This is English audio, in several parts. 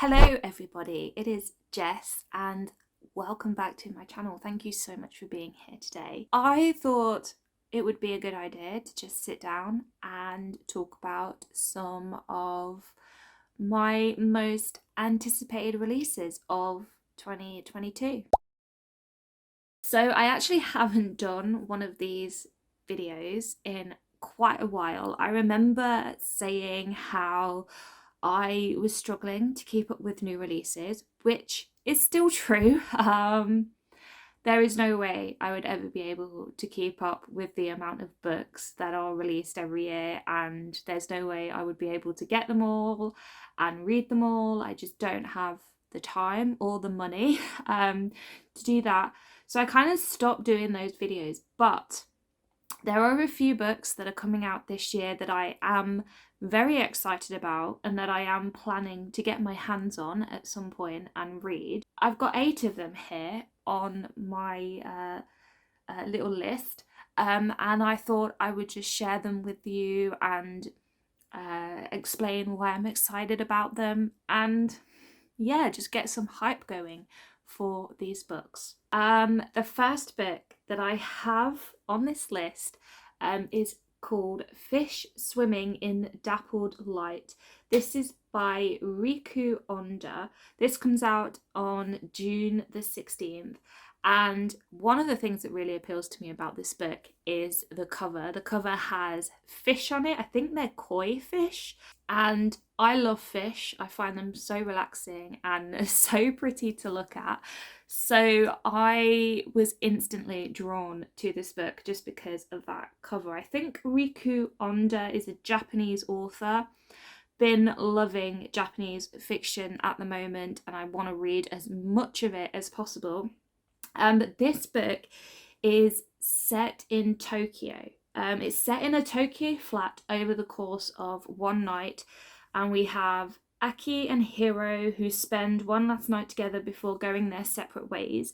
Hello everybody, it is Jess and welcome back to my channel. Thank you so much for being here today. I thought it would be a good idea to just sit down and talk about some of my most anticipated releases of 2022. So I actually haven't done one of these videos in quite a while. I remember saying how I was struggling to keep up with new releases, which is still true. There is no way I would ever be able to keep up with the amount of books that are released every year, and there's no way I would be able to get them all and read them all. I just don't have the time or the money to do that. So I kind of stopped doing those videos, but there are a few books that are coming out this year that I am very excited about and that I am planning to get my hands on at some point and read. I've got 8 of them here on my little list, and I thought I would just share them with you and explain why I'm excited about them and yeah, just get some hype going for these books. The first book that I have on this list is called Fish Swimming in Dappled Light. This is by Riku Onda. This comes out on June the 16th. And one of the things that really appeals to me about this book is the cover. The cover has fish on it. I think they're koi fish. And I love fish. I find them so relaxing and so pretty to look at. So I was instantly drawn to this book just because of that cover. I think Riku Onda is a Japanese author. Been loving Japanese fiction at the moment, and I want to read as much of it as possible. This book is set in Tokyo. It's set in a Tokyo flat over the course of one night, and we have Aki and Hiro who spend one last night together before going their separate ways.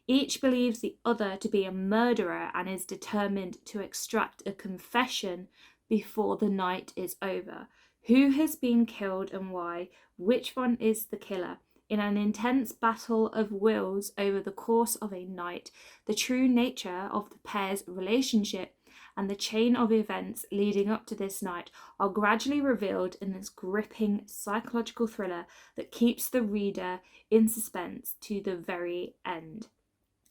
Each believes the other to be a murderer and is determined to extract a confession before the night is over. Who has been killed and why? Which one is the killer? In an intense battle of wills over the course of a night, the true nature of the pair's relationship and the chain of events leading up to this night are gradually revealed in this gripping psychological thriller that keeps the reader in suspense to the very end.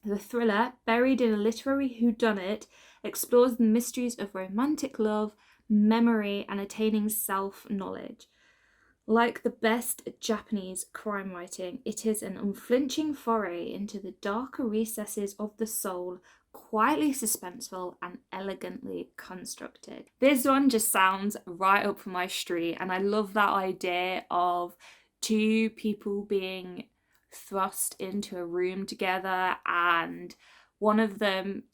The thriller, buried in a literary whodunit, explores the mysteries of romantic love, memory, and attaining self-knowledge. Like the best Japanese crime writing, it is an unflinching foray into the darker recesses of the soul, quietly suspenseful and elegantly constructed. This one just sounds right up my street, and I love that idea of two people being thrust into a room together and one of them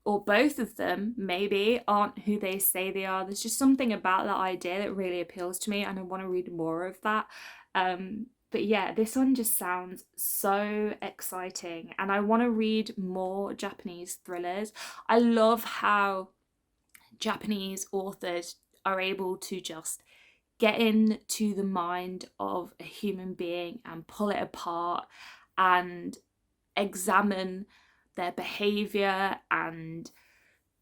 or both of them maybe aren't who they say they are. There's just something about that idea that really appeals to me, and I want to read more of that. But yeah, this one just sounds so exciting, and I want to read more Japanese thrillers. I love how Japanese authors are able to just get into the mind of a human being and pull it apart and examine their behavior and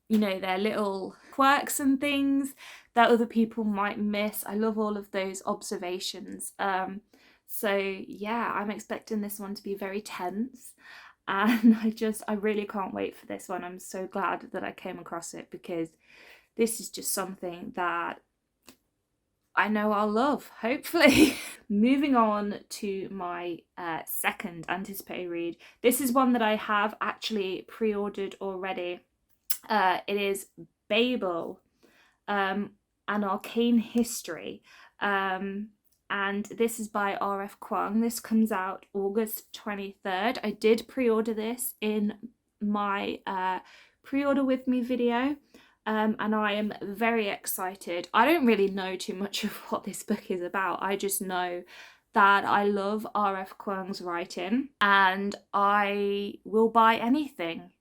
their little quirks and things that other people might miss. I love all of those observations. So yeah, I'm expecting this one to be very tense, and I really can't wait for this one. I'm so glad that I came across it because this is just something that I know I'll love, hopefully. Moving on to my second anticipated read. This is one that I have actually pre-ordered already. It is Babel, An Arcane History. And this is by R.F. Kuang. This comes out August 23rd. I did pre-order this in my pre-order with me video. And I am very excited. I don't really know too much of what this book is about. I just know that I love R.F. Kuang's writing and I will buy anything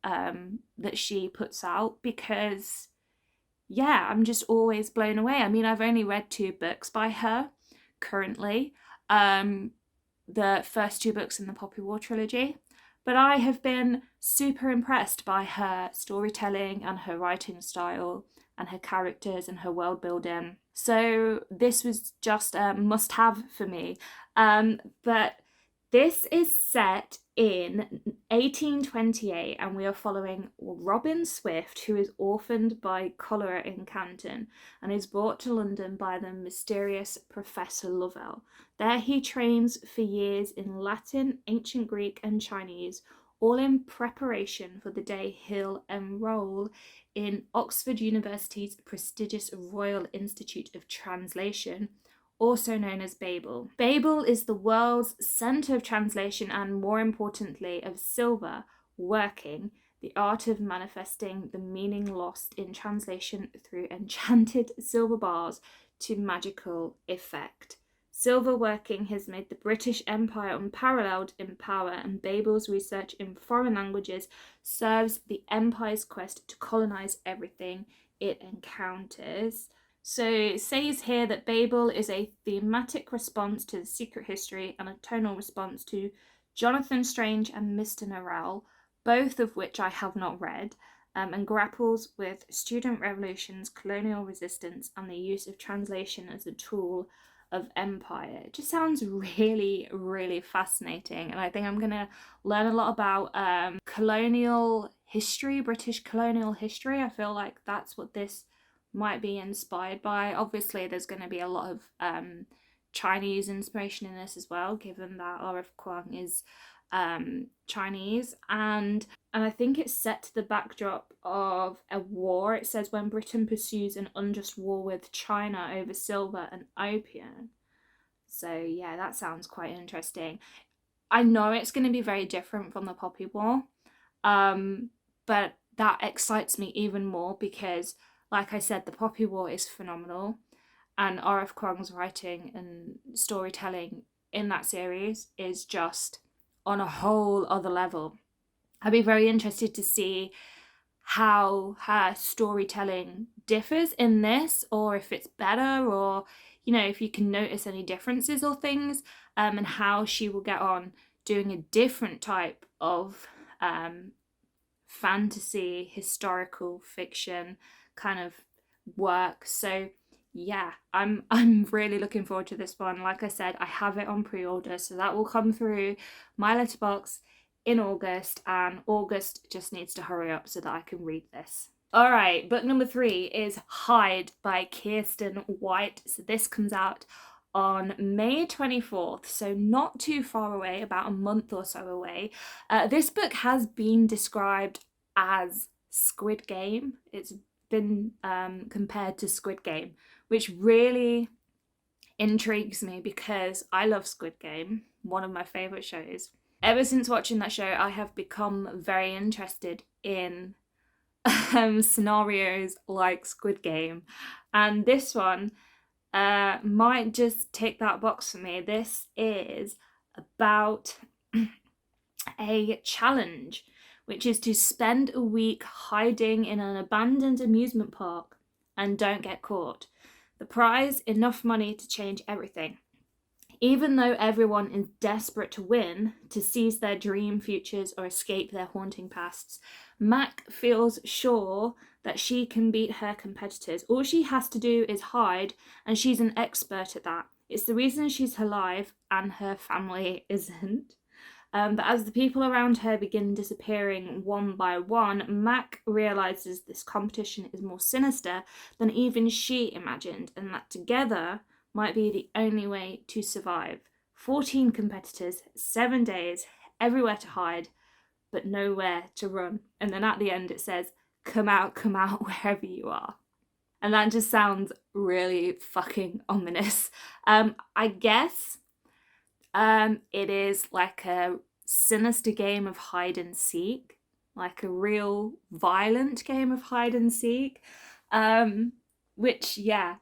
that she puts out because, yeah, I'm just always blown away. I mean, I've only read 2 books by her currently, the first two books in the Poppy War trilogy. But I have been super impressed by her storytelling and her writing style and her characters and her world building. So this was just a must have for me. But this is set in 1828, and we are following Robin Swift, who is orphaned by cholera in Canton and is brought to London by the mysterious Professor Lovell. There he trains for years in Latin, ancient Greek, and Chinese, all in preparation for the day he'll enroll in Oxford University's prestigious Royal Institute of Translation, also known as Babel. Babel is the world's centre of translation and, more importantly, of silver working, the art of manifesting the meaning lost in translation through enchanted silver bars to magical effect. Silver working has made the British Empire unparalleled in power, and Babel's research in foreign languages serves the Empire's quest to colonise everything it encounters. So it says here that Babel is a thematic response to The Secret History and a tonal response to Jonathan Strange and Mr. Norrell, both of which I have not read, and grapples with student revolutions, colonial resistance, and the use of translation as a tool of empire. It just sounds really, really fascinating, and I think I'm going to learn a lot about colonial history, British colonial history. I feel like that's what this might be inspired by. Obviously there's going to be a lot of Chinese inspiration in this as well, given that R.F. Kuang is Chinese, and I think it's set to the backdrop of a war. It says when Britain pursues an unjust war with China over silver and opium. So yeah, that sounds quite interesting. I know it's going to be very different from the Poppy War, but that excites me even more because, like I said, the Poppy War is phenomenal, and R.F. Kuang's writing and storytelling in that series is just on a whole other level. I'd be very interested to see how her storytelling differs in this, or if it's better, or if you can notice any differences or things, and how she will get on doing a different type of fantasy, historical fiction kind of work. So yeah, I'm really looking forward to this one. Like I said, I have it on pre-order, so that will come through my letterbox in August, and August just needs to hurry up so that I can read this. All right, book number 3 is Hide by Kirsten White. So this comes out on May 24th, so not too far away, about a month or so away. This book has been described as Squid Game. It's been compared to Squid Game, which really intrigues me because I love Squid Game, one of my favourite shows. Ever since watching that show, I have become very interested in scenarios like Squid Game, and this one might just tick that box for me. This is about a challenge, which is to spend a week hiding in an abandoned amusement park and don't get caught. The prize, enough money to change everything. Even though everyone is desperate to win, to seize their dream futures or escape their haunting pasts, Mac feels sure that she can beat her competitors. All she has to do is hide, and she's an expert at that. It's the reason she's alive and her family isn't. But as the people around her begin disappearing one by one, Mac realises this competition is more sinister than even she imagined, and that together might be the only way to survive. 14 competitors, 7 days, everywhere to hide, but nowhere to run. And then at the end it says, come out, wherever you are. And that just sounds really fucking ominous. I guess it is like a sinister game of hide and seek, like a real violent game of hide and seek, which, yeah,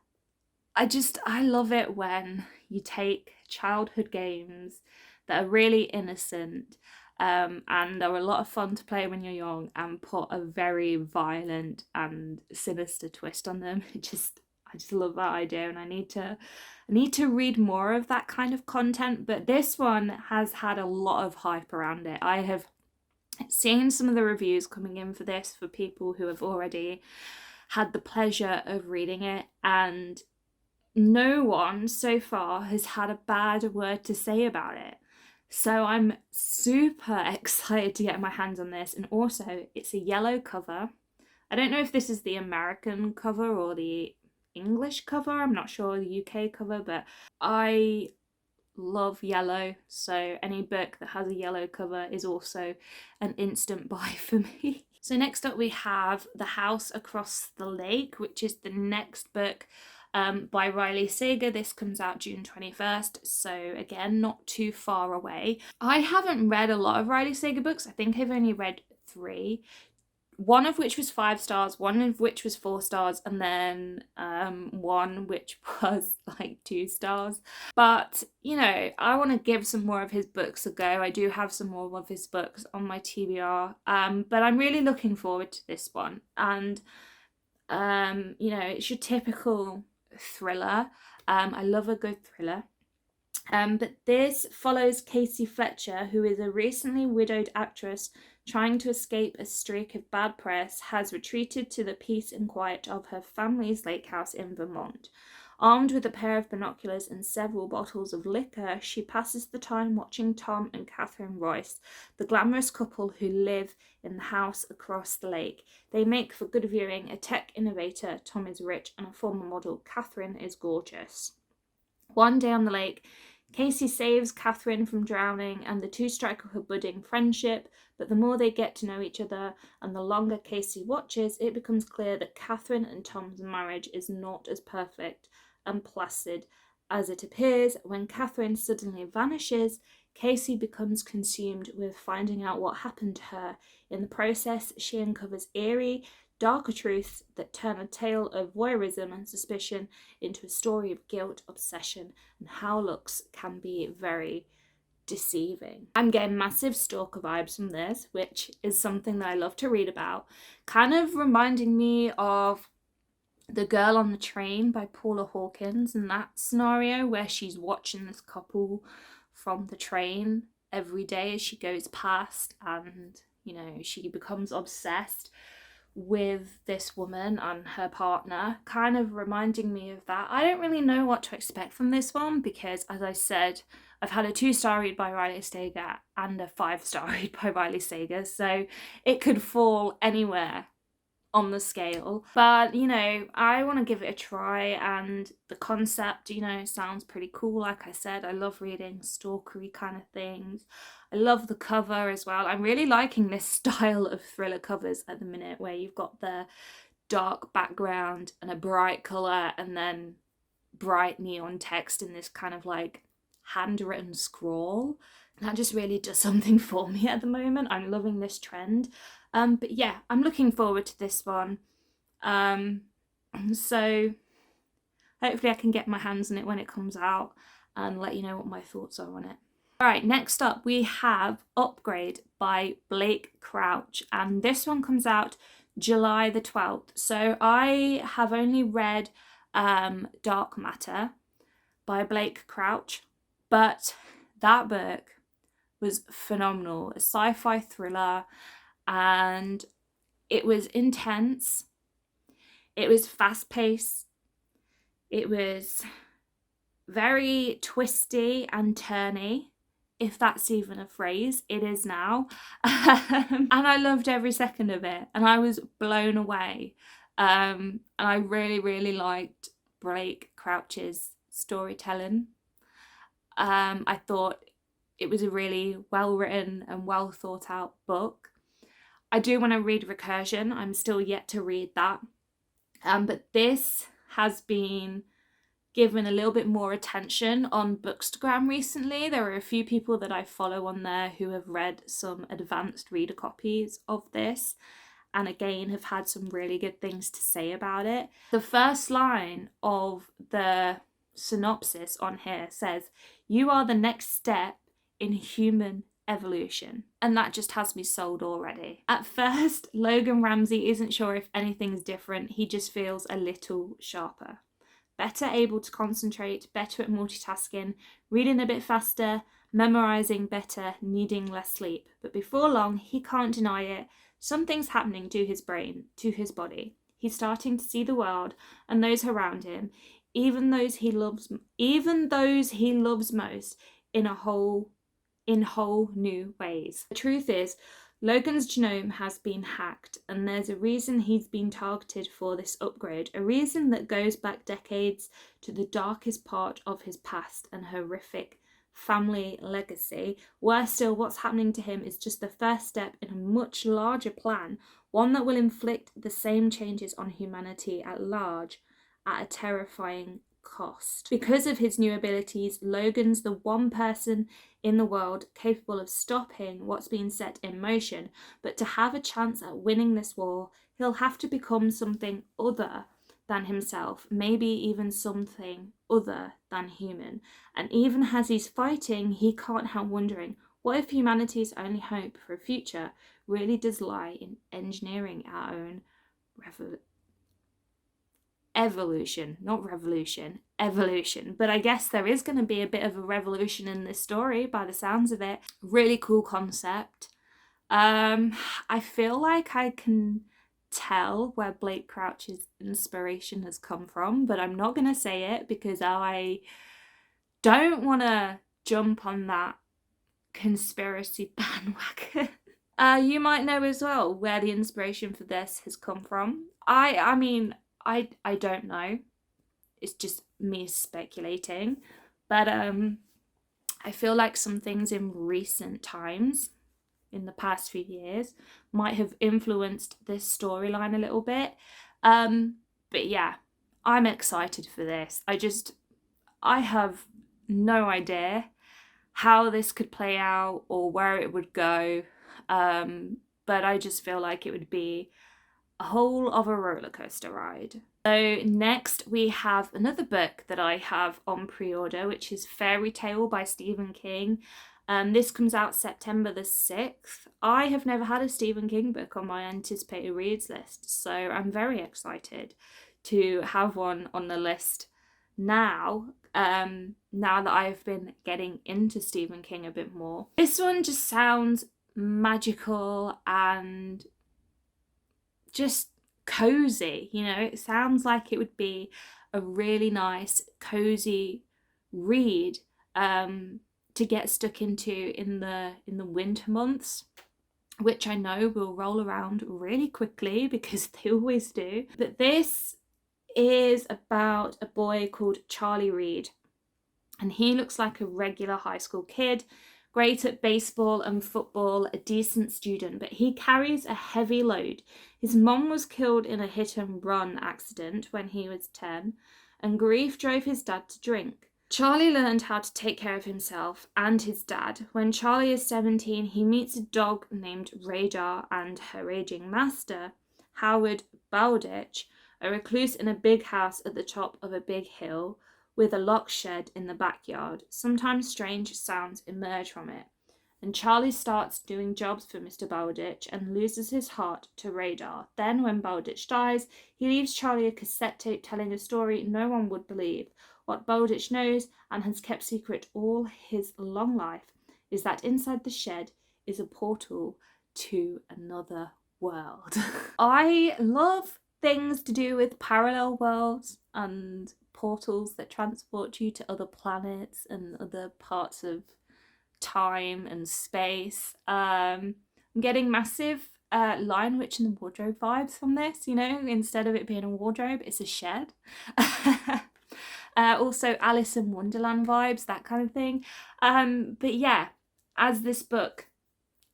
I love it when you take childhood games that are really innocent and are a lot of fun to play when you're young and put a very violent and sinister twist on them. I just love that idea, and I need to read more of that kind of content. But this one has had a lot of hype around it. I have seen some of the reviews coming in for this for people who have already had the pleasure of reading it, and no one so far has had a bad word to say about it. So I'm super excited to get my hands on this. And also, it's a yellow cover. I don't know if this is the American cover or the English cover. I'm not sure, the UK cover, but I love yellow, so any book that has a yellow cover is also an instant buy for me. So next up we have The House Across the Lake, which is the next book by Riley Sager. This comes out June 21st, so again, not too far away. I haven't read a lot of Riley Sager books. I think I've only read 3. One of which was 5 stars, one of which was 4 stars, and then one which was like 2 stars. But, you know, I want to give some more of his books a go. I do have some more of his books on my TBR, but I'm really looking forward to this one. And, you know, it's your typical thriller. I love a good thriller. But this follows Casey Fletcher, who is a recently widowed actress trying to escape a streak of bad press, has retreated to the peace and quiet of her family's lake house in Vermont. Armed with a pair of binoculars and several bottles of liquor, she passes the time watching Tom and Catherine Royce, the glamorous couple who live in the house across the lake. They make for good viewing. A tech innovator, Tom is rich, and a former model, Catherine is gorgeous. One day on the lake, Casey saves Catherine from drowning, and the two strike up a budding friendship, but the more they get to know each other and the longer Casey watches, it becomes clear that Catherine and Tom's marriage is not as perfect and placid as it appears. When Catherine suddenly vanishes, Casey becomes consumed with finding out what happened to her. In the process, she uncovers eerie, darker truths that turn a tale of voyeurism and suspicion into a story of guilt, obsession, and how looks can be very deceiving. I'm getting massive stalker vibes from this, which is something that I love to read about. Kind of reminding me of The Girl on the Train by Paula Hawkins, and that scenario where she's watching this couple from the train every day as she goes past, and, you know, she becomes obsessed with this woman and her partner, kind of reminding me of that. I don't really know what to expect from this one because, as I said, I've had a 2-star read by Riley Sager and a 5-star read by Riley Sager, so it could fall anywhere on the scale. But, you know, I want to give it a try, and the concept, you know, sounds pretty cool. Like I said, I love reading stalkery kind of things. I love the cover as well. I'm really liking this style of thriller covers at the minute, where you've got the dark background and a bright colour and then bright neon text in this kind of like handwritten scrawl. That just really does something for me at the moment. I'm loving this trend. But yeah, I'm looking forward to this one. So hopefully I can get my hands on it when it comes out and let you know what my thoughts are on it. Alright, next up we have Upgrade by Blake Crouch, and this one comes out July the 12th. So I have only read Dark Matter by Blake Crouch, but that book was phenomenal. A sci-fi thriller, and it was intense, it was fast-paced, it was very twisty and turny, if that's even a phrase. It is now. And I loved every second of it, and I was blown away. And I really, really liked Blake Crouch's storytelling. I thought it was a really well written and well thought out book. I do want to read Recursion. I'm still yet to read that. But this has been given a little bit more attention on Bookstagram recently. There are a few people that I follow on there who have read some advanced reader copies of this, and again have had some really good things to say about it. The first line of the synopsis on here says, "You are the next step in human evolution," and that just has me sold already. At first, Logan Ramsey isn't sure if anything's different. He just feels a little sharper. better able to concentrate, better at multitasking, reading a bit faster, memorizing better, needing less sleep. But before long, he can't deny it. Something's happening to his brain, to his body. He's starting to see the world and those around him, even those he loves most, in whole new ways. The truth is, Logan's genome has been hacked, and there's a reason he's been targeted for this upgrade, a reason that goes back decades to the darkest part of his past and horrific family legacy. Worse still, what's happening to him is just the first step in a much larger plan, one that will inflict the same changes on humanity at large at a terrifying cost. Because of his new abilities, Logan's the one person in the world capable of stopping what's being set in motion, but to have a chance at winning this war, he'll have to become something other than himself, maybe even something other than human. And even as he's fighting, he can't help wondering, what if humanity's only hope for a future really does lie in engineering our own evolution, not revolution, evolution. But I guess there is going to be a bit of a revolution in this story by the sounds of it. Really cool concept. I feel like I can tell where Blake Crouch's inspiration has come from, but I'm not going to say it because I don't want to jump on that conspiracy bandwagon. You might know as well where the inspiration for this has come from. I mean, I don't know. It's just me speculating. But I feel like some things in recent times, in the past few years, might have influenced this storyline a little bit. But yeah, I'm excited for this. I have no idea how this could play out or where it would go. But I just feel like it would be a whole of a roller coaster ride. So next we have another book that I have on pre-order, which is Fairy Tale by Stephen King. This comes out September the 6th. I have never had a Stephen King book on my anticipated reads list, so I'm very excited to have one on the list now that I've been getting into Stephen King a bit more. This one just sounds magical and just cozy, you know. It sounds like it would be a really nice cozy read to get stuck into in the winter months, which I know will roll around really quickly because they always do. But this is about a boy called Charlie Reed, and he looks like a regular high school kid, great at baseball and football, a decent student, but he carries a heavy load. His mom was killed in a hit and run accident when he was 10, and grief drove his dad to drink. Charlie learned how to take care of himself and his dad. When Charlie is 17, he meets a dog named Radar and her raging master, Howard Bowditch, a recluse in a big house at the top of a big hill with a lock shed in the backyard. Sometimes strange sounds emerge from it, and Charlie starts doing jobs for Mr. Bowditch and loses his heart to Radar. Then, when Bowditch dies, he leaves Charlie a cassette tape telling a story no one would believe. What Bowditch knows and has kept secret all his long life is that inside the shed is a portal to another world. I love things to do with parallel worlds and portals that transport you to other planets and other parts of time and space. I'm getting massive Lion Witch in the Wardrobe vibes from this, you know, instead of it being a wardrobe, it's a shed. Also Alice in Wonderland vibes, that kind of thing. But yeah, as this book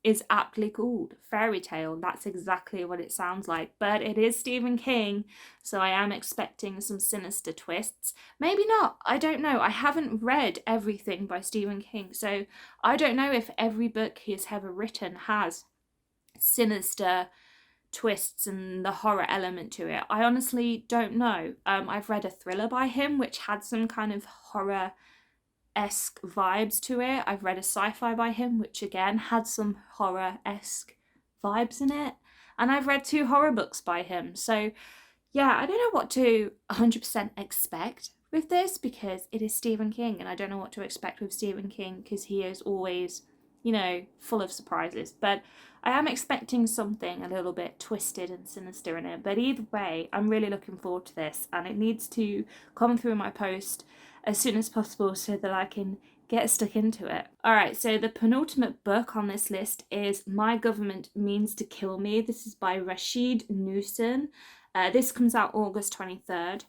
is aptly called, Fairy Tale, that's exactly what it sounds like. But it is Stephen King, so I am expecting some sinister twists. Maybe not, I don't know. I haven't read everything by Stephen King, so I don't know if every book he has ever written has sinister twists and the horror element to it. I honestly don't know. I've read a thriller by him which had some kind of horror-esque vibes to it. I've read a sci-fi by him which again had some horror-esque vibes in it, and I've read 2 horror books by him. So yeah, I don't know what to 100% expect with this because it is Stephen King, and I don't know what to expect with Stephen King because he is always, full of surprises. But I am expecting something a little bit twisted and sinister in it. But either way, I'm really looking forward to this, and it needs to come through my post as soon as possible so that I can get stuck into it. Alright, so the penultimate book on this list is My Government Means to Kill Me. This is by Rashid Newson. This comes out August 23rd.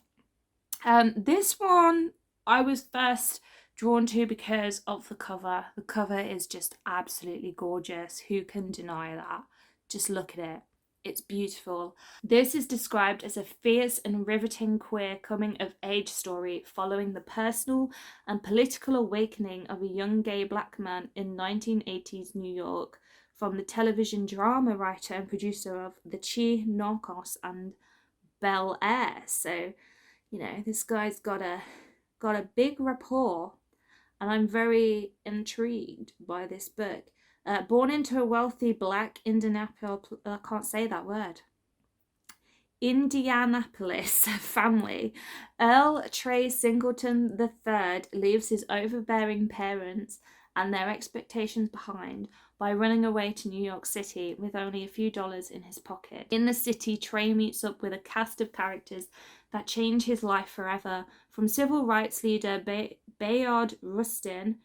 This one I was first drawn to because of the cover. The cover is just absolutely gorgeous. Who can deny that? Just look at it. It's beautiful. This is described as a fierce and riveting queer coming of age story following the personal and political awakening of a young gay black man in 1980s New York from the television drama writer and producer of The Chi, Narcos and Bel Air. So, this guy's got a big rapport, and I'm very intrigued by this book. Born into a wealthy black Indianapolis, I can't say that word. Indianapolis family, Earl Trey Singleton III leaves his overbearing parents and their expectations behind by running away to New York City with only a few dollars in his pocket. In the city, Trey meets up with a cast of characters that change his life forever, from civil rights leader Bayard Rustin,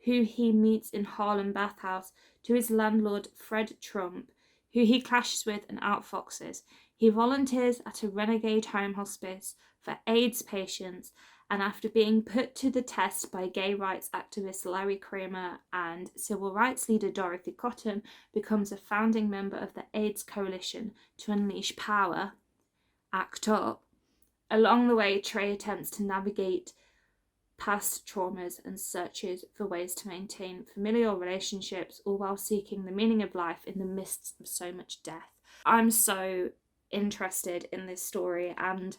who he meets in Harlem bathhouse, to his landlord Fred Trump, who he clashes with and outfoxes. He volunteers at a renegade home hospice for AIDS patients, and after being put to the test by gay rights activist Larry Kramer and civil rights leader Dorothy Cotton, becomes a founding member of the AIDS Coalition to unleash power. Act up. Along the way, Trey attempts to navigate past traumas and searches for ways to maintain familial relationships, all while seeking the meaning of life in the midst of so much death. I'm so interested in this story, and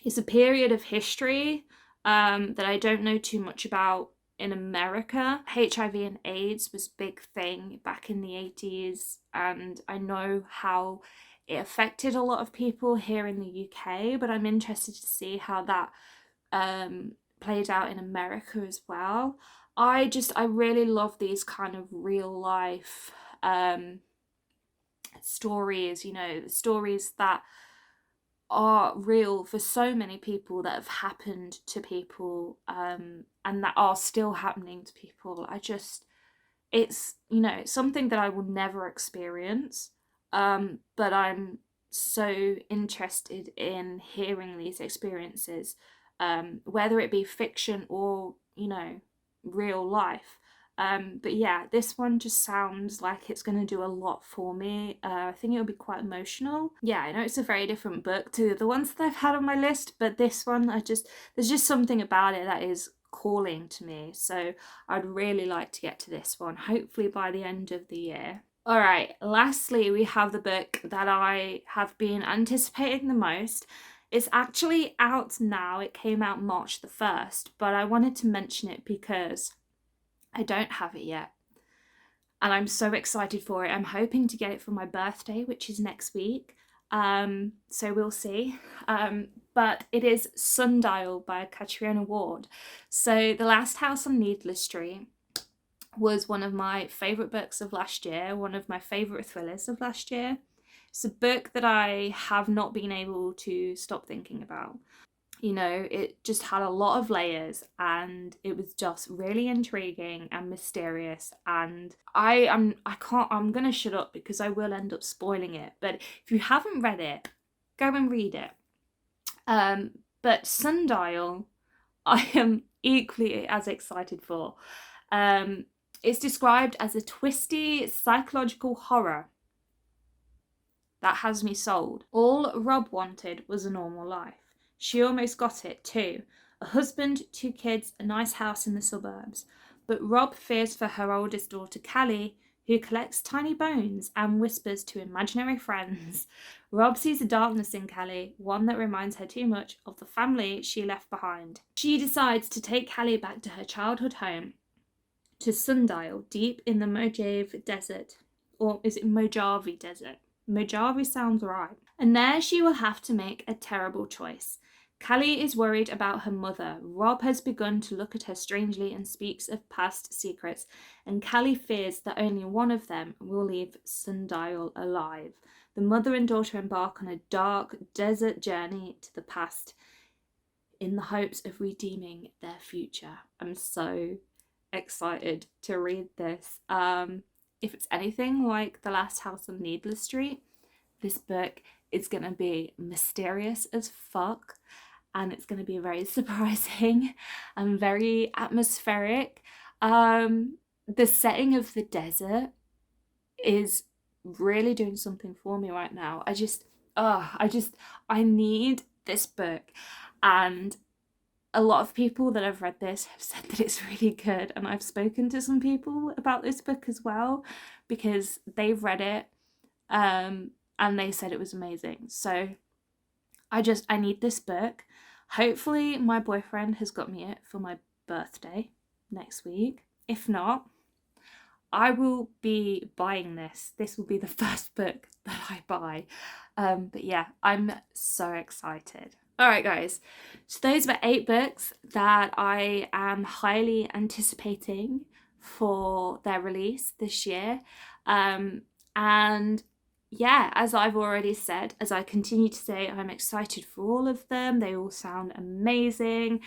it's a period of history that I don't know too much about in America. HIV and AIDS was a big thing back in the 80s, and I know how it affected a lot of people here in the UK, but I'm interested to see how that played out in America as well. I really love these kind of real life stories, stories that are real for so many people, that have happened to people, and that are still happening to people. It's something that I will never experience, but I'm so interested in hearing these experiences, whether it be fiction or real life. But yeah, this one just sounds like it's going to do a lot for me. I think it'll be quite emotional. Yeah, I know it's a very different book to the ones that I've had on my list, but this one, there's just something about it that is calling to me. So I'd really like to get to this one, hopefully by the end of the year. All right, lastly, we have the book that I have been anticipating the most. It's actually out now. It came out March the 1st, but I wanted to mention it because I don't have it yet, and I'm so excited for it. I'm hoping to get it for my birthday, which is next week, so we'll see. But it is Sundial by Catriona Ward. So The Last House on Needless Street was one of my favourite books of last year, one of my favourite thrillers of last year. It's a book that I have not been able to stop thinking about. It just had a lot of layers, and it was just really intriguing and mysterious, and I'm gonna shut up because I will end up spoiling it. But if you haven't read it, go and read it. But Sundial, I am equally as excited for. It's described as a twisty psychological horror that has me sold. All Rob wanted was a normal life. She almost got it too. A husband, 2 kids, a nice house in the suburbs. But Rob fears for her oldest daughter, Callie, who collects tiny bones and whispers to imaginary friends. Rob sees a darkness in Callie, one that reminds her too much of the family she left behind. She decides to take Callie back to her childhood home, to Sundial, deep in the Mojave Desert. Or is it Mojave Desert? Mojave sounds right. And there she will have to make a terrible choice. Callie is worried about her mother. Rob has begun to look at her strangely and speaks of past secrets, and Callie fears that only one of them will leave Sundial alive. The mother and daughter embark on a dark desert journey to the past in the hopes of redeeming their future. I'm so excited to read this. If it's anything like The Last House on Needless Street, this book is going to be mysterious as fuck, and it's going to be very surprising and very atmospheric. The setting of the desert is really doing something for me right now. I need this book. And a lot of people that have read this have said that it's really good, and I've spoken to some people about this book as well because they've read it and they said it was amazing. So I need this book. Hopefully my boyfriend has got me it for my birthday next week. If not, I will be buying this. This will be the first book that I buy. But yeah, I'm so excited. All right, guys. So those were 8 books that I am highly anticipating for their release this year. And yeah, as I've already said, as I continue to say, I'm excited for all of them. They all sound amazing.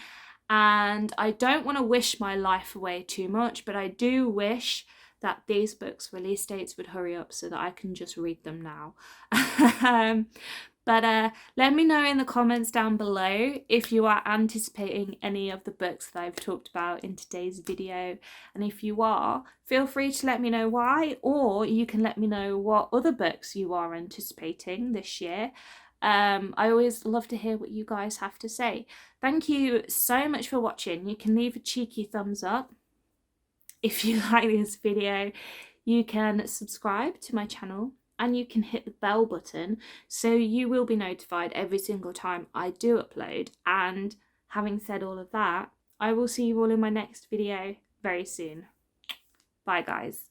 And I don't want to wish my life away too much, but I do wish that these books' release dates would hurry up so that I can just read them now. But let me know in the comments down below if you are anticipating any of the books that I've talked about in today's video. And if you are, feel free to let me know why, or you can let me know what other books you are anticipating this year. I always love to hear what you guys have to say. Thank you so much for watching. You can leave a cheeky thumbs up if you like this video. You can subscribe to my channel and you can hit the bell button so you will be notified every single time I do upload. And having said all of that, I will see you all in my next video very soon. Bye guys.